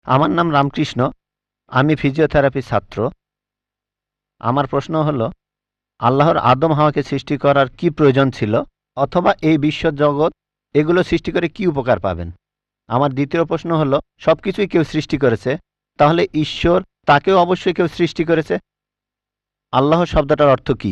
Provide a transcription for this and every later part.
আমার নাম রামকৃষ্ণ। আমি ফিজিওথেরাপি ছাত্র। আমার প্রশ্ন হলো, আল্লাহর আদম হাওয়াকে সৃষ্টি করার কি প্রয়োজন ছিল, অথবা এই বিশ্বজগৎ এগুলো সৃষ্টি করে কি উপকার পাবেন? আমার দ্বিতীয় প্রশ্ন হলো, সবকিছুই কেউ সৃষ্টি করেছে, তাহলে ঈশ্বর তাকেও অবশ্যই কেউ সৃষ্টি করেছে। আল্লাহ শব্দটার অর্থ কি?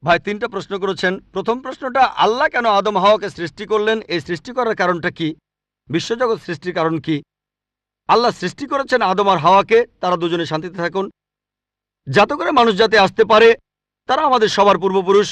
ভাই 3টা প্রশ্ন করেছেন। প্রথম প্রশ্নটা, আল্লাহ কেন আদম হাওয়াকে সৃষ্টি করলেন, এই সৃষ্টি করার কারণটা কি, বিশ্বজগৎ সৃষ্টির কারণ কি? আল্লাহ সৃষ্টি করেছেন আদম আর হাওয়াকে, তারা দুজনে শান্তিতে থাকুন, যাতে করে মানুষ যাতে আসতে পারে। তারা আমাদের সবার পূর্বপুরুষ।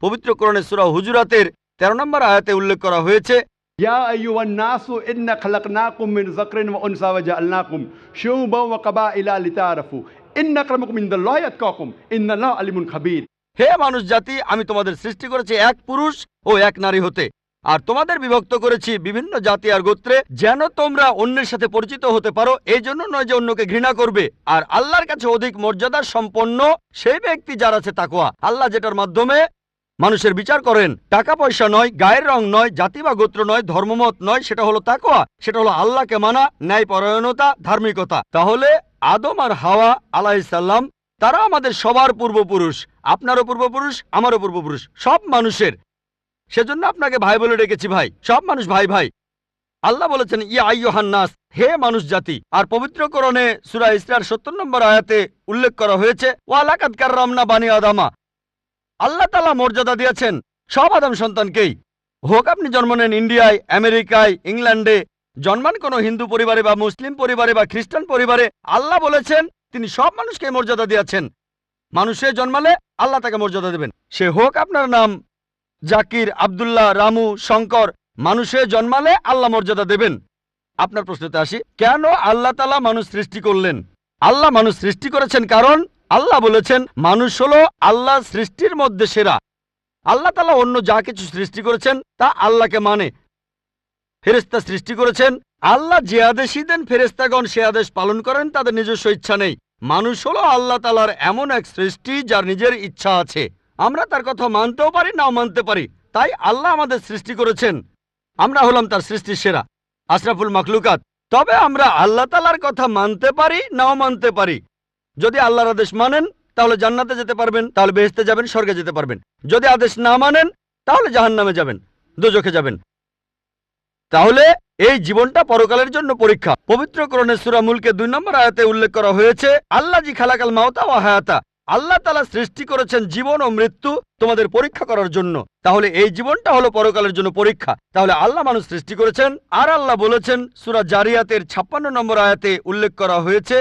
পবিত্র কোরআনে সূরা হুজুরাতের 13 নম্বর আয়াতে উল্লেখ করা হয়েছে, ইয়া আইয়ুহান নাসু ইন্না খালাকনাকুম মিন যাকরিন ওয়া উনসা ওয়া জাআলনাকুম শুউবান ওয়া কাবাইলা লিতাআরাফু ইন্না আক্রামাকুম ইনদাল্লাহি আতকাকুম ইন্নাল্লাহা আলিমুন খাবীর। হে মানুষ জাতি, আমি তোমাদের সৃষ্টি করেছি এক পুরুষ ও এক নারী হতে, আর তোমাদের বিভক্ত করেছি বিভিন্ন জাতি আর গোত্রে, যেন তোমরা অন্যের সাথে পরিচিত হতে পারো। এই জন্য নয় যে অন্যকে ঘৃণা করবে। আর আল্লাহর কাছে অধিক মর্যাদার সম্পন্ন সেই ব্যক্তি যার আছে তাকওয়া। আল্লাহ যেটার মাধ্যমে মানুষের বিচার করেন, টাকা পয়সা নয়, গায়ের রং নয়, জাতি বা গোত্র নয়, ধর্মমত নয়, সেটা হলো তাকওয়া। সেটা হলো আল্লাহকে মানা, ন্যায়পরায়ণতা, ধার্মিকতা। তাহলে আদম আর হাওয়া আলাইহিস সালাম তারা আমাদের সবার পূর্বপুরুষ, আপনারও পূর্বপুরুষ, আমারও পূর্বপুরুষ, সব মানুষের। সেজন্য আপনাকে ভাই বলে ডেকেছি। ভাই, সব মানুষ ভাই ভাই। আল্লাহ বলেছেন ইয়া আইয়ুহান নাস, হে মানুষ জাতি। আর পবিত্র কোরআনে সূরা ইসরার 70 নম্বর আয়াতে উল্লেখ করা হয়েছে, ওয়া লাকাদ কাররামনা বানি আদামা। আল্লাহ তাআলা মর্যাদা দিয়েছেন সব আদম সন্তানকেই। হোক আপনি জন্ম নেন ইন্ডিয়ায়, আমেরিকায়, ইংল্যান্ডে, জন্মান কোনো হিন্দু পরিবারে বা মুসলিম পরিবারে বা খ্রিস্টান পরিবারে, আল্লাহ বলেছেন তিনি সব মানুষকে মর্যাদা দিয়েছেন। মানুষে জন্মালে আল্লাহ তাকে মর্যাদা দেবেন। সে হোক আপনার নাম জাকির, আব্দুল্লাহ, রামু, শঙ্কর, মানুষে জন্মালে আল্লাহ মর্যাদা দেবেন। আপনার প্রশ্নতে আসি, কেন আল্লাহ তাআলা মানুষ সৃষ্টি করলেন? আল্লাহ মানুষ সৃষ্টি করেছেন কারণ আল্লাহ বলেছেন মানুষ হলো আল্লাহ সৃষ্টির মধ্যে সেরা। আল্লাহ তাআলা অন্য যা কিছু সৃষ্টি করেছেন তা আল্লাহকে মানে। ফেরেশতা সৃষ্টি করেছেন, আল্লাহ যে আদেশই দেন ফেরেশতাগণ সে আদেশ পালন করেন, তাদের নিজস্ব ইচ্ছা নেই। মানুষ হলো আল্লাহ তাআলার এমন এক সৃষ্টি যার নিজের ইচ্ছা আছে। আমরা তার কথা মানতেও পারি, নাও মানতে পারি। তাই আল্লাহ আমাদের সৃষ্টি করেছেন, আমরা হলাম তার সৃষ্টির সেরা, আশরাফুল মাখলুকাত। তবে আমরা আল্লাহ তাআলার কথা মানতে পারি, নাও মানতে পারি। যদি আল্লাহর আদেশ মানেন তাহলে জান্নাতে যেতে পারবেন, তাহলে বেহেশতে যাবেন, স্বর্গে যেতে পারবেন। যদি আদেশ না মানেন তাহলে জাহান্নামে যাবেন, দোজখে যাবেন। তাহলে এই জীবনটা পরকালের জন্য পরীক্ষা। পবিত্র কোরআনে সূরা মুলকে 2 নম্বর আয়াতে উল্লেখ করা হয়েছে, আল্লাযী খালাকাল মাউতা ওয়া হায়াতা। আল্লাহ তাআলা সৃষ্টি করেছেন জীবন ও মৃত্যু তোমাদের পরীক্ষা করার জন্য। তাহলে এই জীবনটা হলো পরকালের জন্য পরীক্ষা। তাহলে আল্লাহ মানুষ সৃষ্টি করেছেন। আর আল্লাহ বলেছেন সূরা জারিয়াতের 56 নম্বর আয়াতে উল্লেখ করা হয়েছে,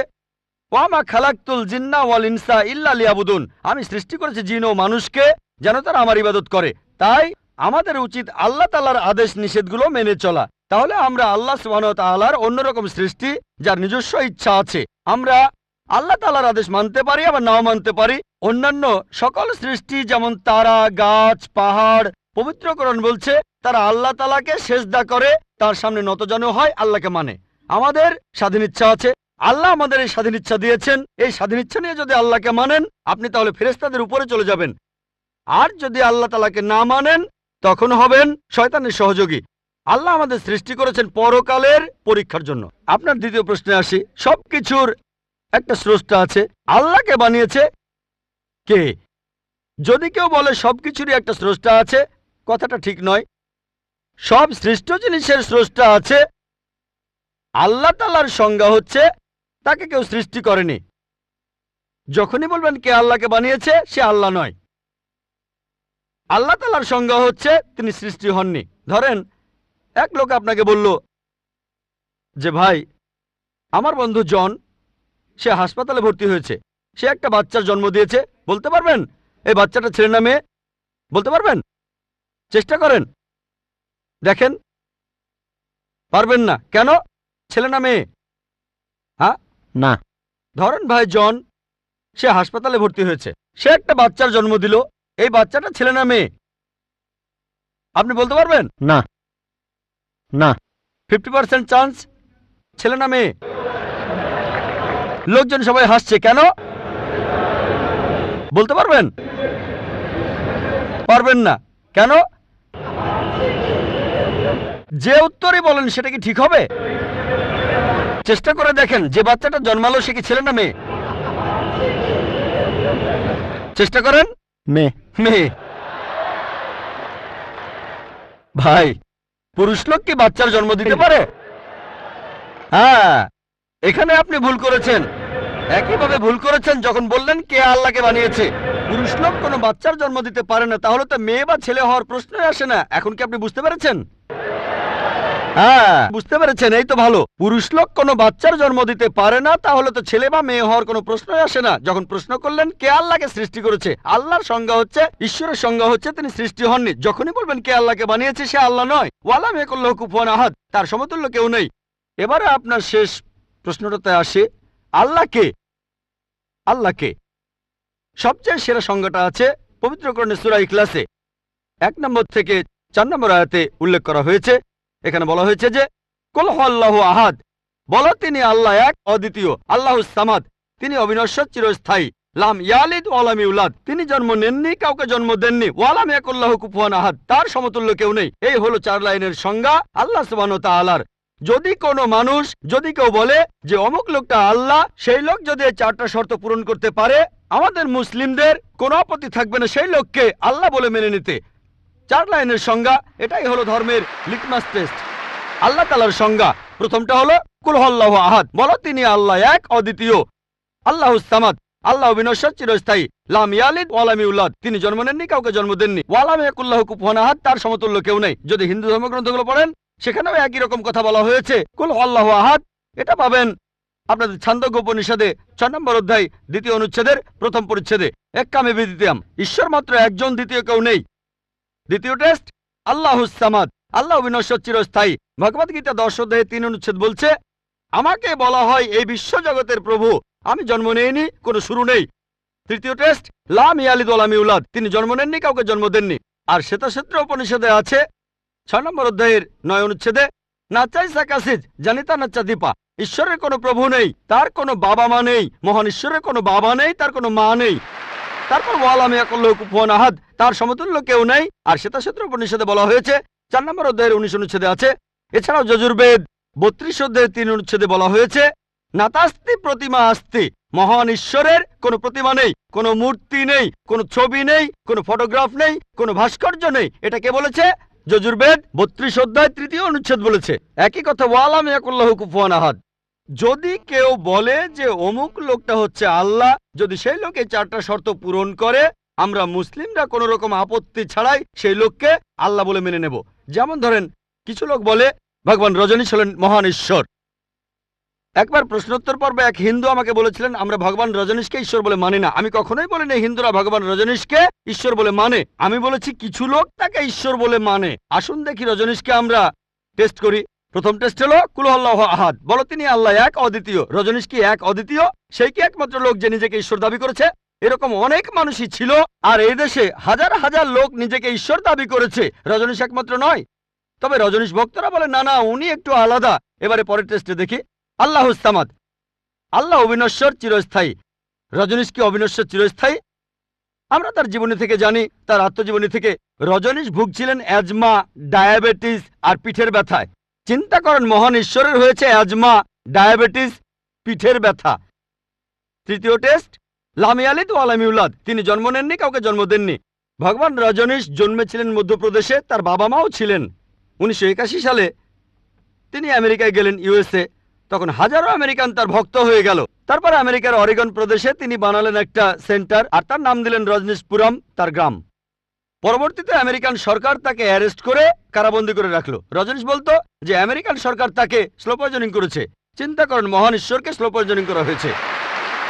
ওয়ামা খালাকতুল জিন্না ওয়াল ইনসা ইল্লা লিয়াবুদুন। আমি সৃষ্টি করেছি জিন ও মানুষকে যেন তারা আমার ইবাদত করে। তাই আমাদের উচিত আল্লাহ তাআলার আদেশ নিষেধগুলো মেনে চলা। তাহলে আমরা আল্লাহ সুবহানাহু ওয়া তাআলার অন্যরকম সৃষ্টি যার নিজস্ব ইচ্ছা আছে। আমরা আল্লাহ তাআলার আদেশ মানতে পারি, আবার নাও মানতে পারি। অন্যান্য সকল সৃষ্টি যেমন তারা, গাছ, পাহাড়, পবিত্র কোরআন বলছে তারা আল্লাহ তাআলাকে সেজদা করে, তার সামনে নতজানু হয়, আল্লাহকে মানে। আমাদের স্বাধীন ইচ্ছা আছে, আল্লাহ আমাদের এই স্বাধীন ইচ্ছা দিয়েছেন। এই স্বাধীন ইচ্ছা নিয়ে যদি আল্লাহকে মানেন আপনি তাহলে ফেরেশতাদের উপরে চলে যাবেন। আর যদি আল্লাহ তাআলাকে না মানেন তখন হবেন শয়তানের সহযোগী। আল্লাহ আমাদের সৃষ্টি করেছেন পরকালের পরীক্ষার জন্য। আপনার দ্বিতীয় প্রশ্নে আসি, সবকিছুর একটা স্রষ্টা আছে, আল্লাহকে বানিয়েছে কে? যদি কেউ বলে সবকিছুরই একটা স্রষ্টা আছে, কথাটা ঠিক নয়। সব সৃষ্ট জিনিসের স্রষ্টা আছে। আল্লাহ তাআলার সংজ্ঞা হচ্ছে তাকে কেউ সৃষ্টি করেনি। যখনই বলবেন কে আল্লাহকে বানিয়েছে, সে আল্লাহ নয়। আল্লাহ তাআলার সংজ্ঞা হচ্ছে তিনি সৃষ্টি হননি। ধরেন এক লোক আপনাকে বলল যে ভাই, আমার বন্ধু জন, সে হাসপাতালে ভর্তি হয়েছে, সে একটা বাচ্চার জন্ম দিয়েছে। বলতে পারবেন এই বাচ্চাটা ছেলে না মেয়ে? বলতে পারবেন? চেষ্টা করেন, দেখেন। পারবেন না কেন? ছেলে না মেয়ে? হ্যাঁ না। ধরেন ভাই জন, সে হাসপাতালে ভর্তি হয়েছে, সে একটা বাচ্চার জন্ম দিল। এই বাচ্চাটা ছেলে না মেয়ে? আপনি বলতে পারবেন? না। না। 50% চান্স ছেলে না মেয়ে। লোকজন সবাই হাসছে কেন? বলতে পারবেন? পারবেন না কেন? যে উত্তরই বলেন সেটা কি ঠিক হবে? চেষ্টা করে দেখেন, যে বাচ্চাটা জন্মালো সে কি ছেলে না মেয়ে? চেষ্টা করেন। মেয়ে। মেয়ে। ভাই, পুরুষ লোক কি বাচ্চার জন্ম দিতে পারে? হ্যাঁ, এখানে আপনি ভুল করেছেন। একইভাবে ভুল করেছেন যখন বললেন কে আল্লাহকে বানিয়েছে। পুরুষ লোক কোনো বাচ্চার জন্ম দিতে পারে না, তাহলে তো মেয়ে বা ছেলে হওয়ার প্রশ্নই আসে না। এখন কি আপনি বুঝতে পেরেছেন? হ্যাঁ, বুঝতে পেরেছেন, এই তো ভালো। পুরুষ লোক কোনো বাচ্চার জন্ম দিতে পারে না, তাহলে তো ছেলে বা মেয়ে হওয়ার কোনো প্রশ্নই আসে না। যখন প্রশ্ন করলেন কে আল্লাহকে সৃষ্টি করেছে, আল্লাহর সংজ্ঞা হচ্ছে, ঈশ্বরের সংজ্ঞা হচ্ছে তিনি সৃষ্টি হননি। যখনই বলবেন কে আল্লাহকে বানিয়েছে, সে আল্লাহ নয়। ওয়ালাম ইয়াকুল্লাহু কুফুয়ান আহাদ, তার সমতুল্য কেউ নেই। এবারে আপনার শেষ প্রশ্নটাতে আসে, আল্লাহ কে? আল্লাহ কে? সবচেয়ে সেরা সংজ্ঞাটা আছে পবিত্র কোরআনে সূরা ইখলাসে 1 নম্বর থেকে 4 নম্বর আয়াতে উল্লেখ করা হয়েছে। এখানে বলা হয়েছে যে কুল হুয়াল্লাহু আহাদ, বলো তিনি আল্লাহ এক, অদ্বিতীয়। আল্লাহুস সামাদ, তিনি অবিনশ্বর, চিরস্থায়ী। লাম ইয়ালিদ ওয়া লাম ইউলাদ, তিনি জন্ম নেননি, কাউকে জন্ম দেননি। ওয়া লাম ইয়াকুল্লাহু কুফুয়ান আহাদ, তার সমতুল্য কেউ নেই। এই হলো 4 লাইনের সংজ্ঞা আল্লাহ সুবহানাহু ওয়া তাআলার। যদি কোনো মানুষ, যদি কেউ বলে যে অমুক লোকটা আল্লাহ, সেই লোক যদি এই 4টা শর্ত পূরণ করতে পারে, আমাদের মুসলিমদের কোনো আপত্তি থাকবে না সেই লোককে আল্লাহ বলে মেনে নিতে। 4 লাইনের সংজ্ঞা, এটাই হলো ধর্মের লিটমাস টেস্ট। আল্লাহ তাআলার সংজ্ঞা প্রথমটা হলো কুল হুয়াল্লাহু আহাদ, বলো তিনি আল্লাহ এক, অদ্বিতীয়। আল্লাহুস সামাদ, আল্লাহ অবিনশ্বর, চিরস্থায়ী। লাম ইয়ালিদ ওয়া লাম ইউলাদ, তিনি জন্ম নেননি, কাউকে জন্ম দেননি। ওয়া লাম ইয়াকুল্লাহু কুফুয়ান আহাদ, তার সমতুল্য কেউ নেই। যদি হিন্দু ধর্মগ্রন্থগুলো পড়েন, সেখানেও একই রকম কথা বলা হয়েছে, কুল হুয়াল্লাহু আহাদ। এটা পাবেন আপনাদের ছান্দোগ্য উপনিষদে 6 নম্বর অধ্যায় 2য় অনুচ্ছেদের 1ম পরিচ্ছেদে। এক্কামে বিদ্বিতীয়াম, ঈশ্বর মাত্র একজন, দ্বিতীয় কেউ নেই। দ্বিতীয় টেস্ট আল্লাহুস সামাদ, আল্লাহ অবিনশ্বর, চিরস্থায়ী। ভগবদ্গীতা 10 অধ্যায়ে 3 অনুচ্ছেদ বলছে, আমাকে বলা হয় এই বিশ্ব জগতের প্রভু, আমি জন্ম নেইনি, কোনো শুরু নেই। তৃতীয় টেস্ট লাম ইয়ালিদ ওয়া লাম ইউলাদ, তিনি জন্ম নেননি, কাউকে জন্ম দেননি। আর শ্বেতাক্ষেত্র উপনিষদে আছে 6 নম্বর অধ্যায়ের 9 অনুচ্ছেদে, নাচাই সাকাসিজ জানিতা নাচা দীপা, ঈশ্বরের কোনো প্রভু নেই, তার কোনো বাবা মা নেই। মহান ঈশ্বরের কোনো বাবা নেই, তার কোনো মা নেই। তারপর ওয়া লাম ইয়াকুল্লাহু কুফুয়ান আহাদ, তার সমতুল্য কেউ নেই। আর শ্বেতাক্ষেত্র উপনিষদে বলা হয়েছে 4 নম্বর অধ্যায়ের 19 অনুচ্ছেদে আছে। এছাড়াও যজুর্বেদ 32 অধ্যায়ের 3 অনুচ্ছেদে বলা হয়েছে, নাতাস্তি প্রতিমা আস্তি, মহান ঈশ্বরের কোনো প্রতিমা নেই, কোনো মূর্তি নেই, কোনো ছবি নেই, কোনো ফটোগ্রাফ নেই, কোনো ভাস্কর্য নেই। এটা কে বলেছে? যজুর্বেদ 32 অধ্যায় 3য় অনুচ্ছেদ বলেছে একই কথা, ওয়া লাম ইয়াকুল্লাহু কুফুয়ান আহাদ। যদি কেউ বলে যে অমুক লোকটা হচ্ছে আল্লাহ, যদি সেই লোক এই 4টা শর্ত পূরণ করে, আমরা মুসলিমরা কোনো রকম আপত্তি ছাড়াই সেই লোককে আল্লাহ বলে মেনে নেব। যেমন ধরেন, কিছু লোক বলে ভগবান রজনীশ হলেন মহান ঈশ্বর। একবার প্রশ্নোত্তর পর্বে এক হিন্দু আমাকে বলেছিলেন, আমরা ভগবান রজনীশকে ঈশ্বর বলে মানি না। আমি কখনোই বলিনি হিন্দুরা ভগবান রজনীশকে ঈশ্বর বলে মানে। আমি বলেছি কিছু লোক তাকে ঈশ্বর বলে মানে। আসুন দেখি রজনীশকে আমরা টেস্ট করি। প্রথম টেস্ট হলো কুল হুয়াল্লাহু আহাদ, বলো তিনি আল্লাহ এক, অদ্বিতীয়। রজনীশ কি এক, অদ্বিতীয়? সেই কি একমাত্র লোক যে নিজেকে ঈশ্বর দাবি করেছে? এরকম অনেক মানুষই ছিল, আর এই দেশে হাজার হাজার লোক নিজেকে ঈশ্বর দাবি করেছে। রজনীশ একমাত্র নয়। তবে রজনীশ ভক্তরা বলে না না, উনি একটু আলাদা। এবারে পরের টেস্টে দেখি। আল্লাহুস সামাদ, আল্লাহ অবিনশ্বর, চিরস্থায়ী। রজনীশ কি অবিনশ্বর, চিরস্থায়ী? আমরা তার জীবনী থেকে জানি, তার আত্মজীবনী থেকে। রজনীশ ভুগছিলেন অ্যাজমা, ডায়াবেটিস আর পিঠের ব্যথায়। চিন্তা করেন, মহান ঈশ্বরের হয়েছে অ্যাজমা, ডায়াবেটিস, পিঠের ব্যথা। তৃতীয় টেস্ট লাম ইয়ালিদ ওয়া লাম ইউলাদ, তিনি জন্ম নেননি, কাউকে জন্ম দেননি। ভগবান রজনীশ জন্মেছিলেন মধ্যপ্রদেশে, তার বাবা মাও ছিলেন। 1981 সালে তিনি আমেরিকায় গেলেন, ইউএসএ। তখন হাজারো আমেরিকান তার ভক্ত হয়ে গেল। তারপরে আমেরিকার অরিগন প্রদেশে তিনি বানালেন একটা সেন্টার, আর তার নাম দিলেন রজনীশপুরম, তার গ্রাম। পরবর্তীতে আমেরিকান সরকার তাকে অ্যারেস্ট করে কারাবন্দী করে রাখলো। রজনীশ বলতো যে আমেরিকান সরকার তাকে স্লো পয়জনিং করেছে। চিন্তা করেন, মহান ঈশ্বরকে স্লো পয়জনিং করা হয়েছে।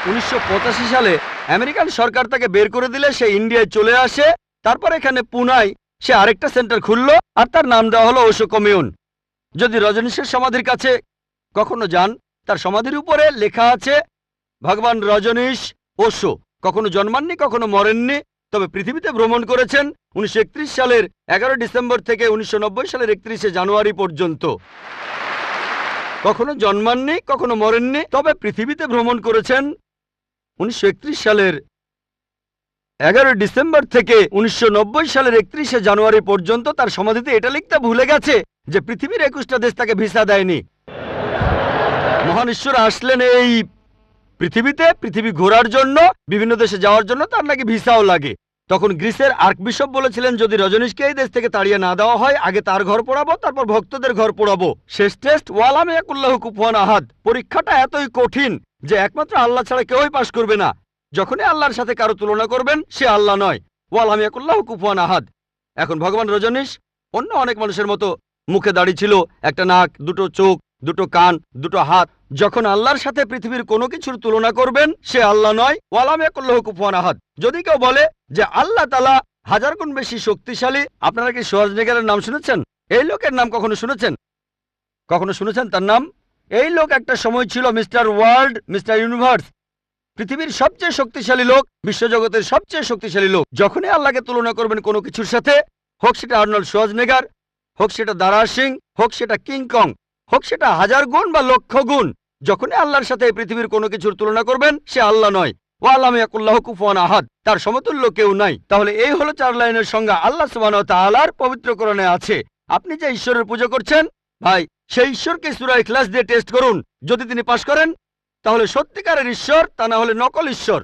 1985 সালে আমেরিকান সরকার তাকে বের করে দিলে সে ইন্ডিয়ায় চলে আসে। তারপর এখানে পুনায় সে আরেকটা সেন্টার খুললো, আর তার নাম দেওয়া হলো ওশো কমিউন। যদি রজনীশের সমাধির কাছে কখনো যান, তার সমাধির উপরে লেখা আছে ভগবান রজনীশ ওশো। কখনো জন্মাননি, কখনো মরেননি, তবে পৃথিবীতে ভ্রমণ করেছেন 1931 সালের 11 ডিসেম্বর থেকে 1990 সালের 31শে জানুয়ারি পর্যন্ত। কখনো জন্মাননি, কখনো মরেননি, তবে পৃথিবীতে ভ্রমণ করেছেন 1931 সালের 11 ডিসেম্বর থেকে 1990 সালের 31শে জানুয়ারি পর্যন্ত। তার সমাধিতে এটা লিখতে ভুলে গেছে যে পৃথিবীর 21টা দেশ তাকে ভিসা দেয়নি। মহান ঈশ্বর আসলেন এই পৃথিবী ঘোরার জন্য, বিভিন্ন দেশে যাওয়ার জন্য তার নাকি ভিসাও লাগে। তখন গ্রিসের আর্কবিশপ বলেছিলেন, যদি রজনীশকে এই দেশ থেকে তাড়িয়ে না দেওয়া হয়, আগে তার ঘর পোড়াবো, তারপর ভক্তদের ঘর পোড়াবো। শেষ টেস্ট ওয়ালাম ইয়াকুল্লাহু কুফুয়ান আহাদ। পরীক্ষাটা এতই কঠিন যে একমাত্র আল্লাহ ছাড়া কেউই পাশ করবে না। যখনই আল্লাহর সাথে কারো তুলনা করবেন, সে আল্লাহ নয়। ওয়ালাম ইয়াকুল্লাহু কুফুয়ান আহাদ। এখন ভগবান রজনীশ অন্য অনেক মানুষের মতো মুখে দাড়ি ছিল, একটা নাক, দুটো চোখ, দুটো কান, দুটো হাত। যখন আল্লাহর সাথে পৃথিবীর কোনো কিছুর তুলনা করবেন, সে আল্লাহ নয়। ওয়ালাম ইয়াকুল্লাহু কুফুয়ান আহাদ। যদি কেউ বলে যে আল্লাহ তাআলা 1000 গুণ বেশি শক্তিশালী, আপনারা কি শোয়ার্জনেগারের নাম শুনেছেন? এই লোকের নাম কখনো শুনেছেন? কখনো শুনেছেন তার নাম? এই লোক একটা সময় ছিল মিস্টার ওয়ার্ল্ড, মিস্টার ইউনিভার্স, পৃথিবীর সবচেয়ে শক্তিশালী লোক, বিশ্বজগতের সবচেয়ে শক্তিশালী লোক। যখনই আল্লাহকে তুলনা করবেন কোনো কিছুর সাথে, হোক সেটা আর্নল্ড শোয়ার্জনেগার, হোক সেটা দারা সিং, হোক সেটা কিং কং, হোক সেটা 1000 গুণ বা লক্ষ গুণ, যখনই আল্লাহর সাথে পৃথিবীর কোনো কিছুর তুলনা করবেন, সে আল্লাহ নয়। ওয়ালাম ইয়াকুল্লাহু কুফুয়ান আহাদ। তার সমতুল্য কেউ নাই। তাহলে এই হলো 4 লাইনের সংজ্ঞা আল্লাহ সুবহানাহু ওয়া তাআলার পবিত্র কোরআনে আছে। আপনি যে ঈশ্বরের পূজা করছেন, ভাই, সেই ঈশ্বরকে সূরা ইখলাস দিয়ে টেস্ট করুন। যদি তিনি পাশ করেন, তাহলে সত্যিকারের ঈশ্বর, তা না হলে নকল ঈশ্বর।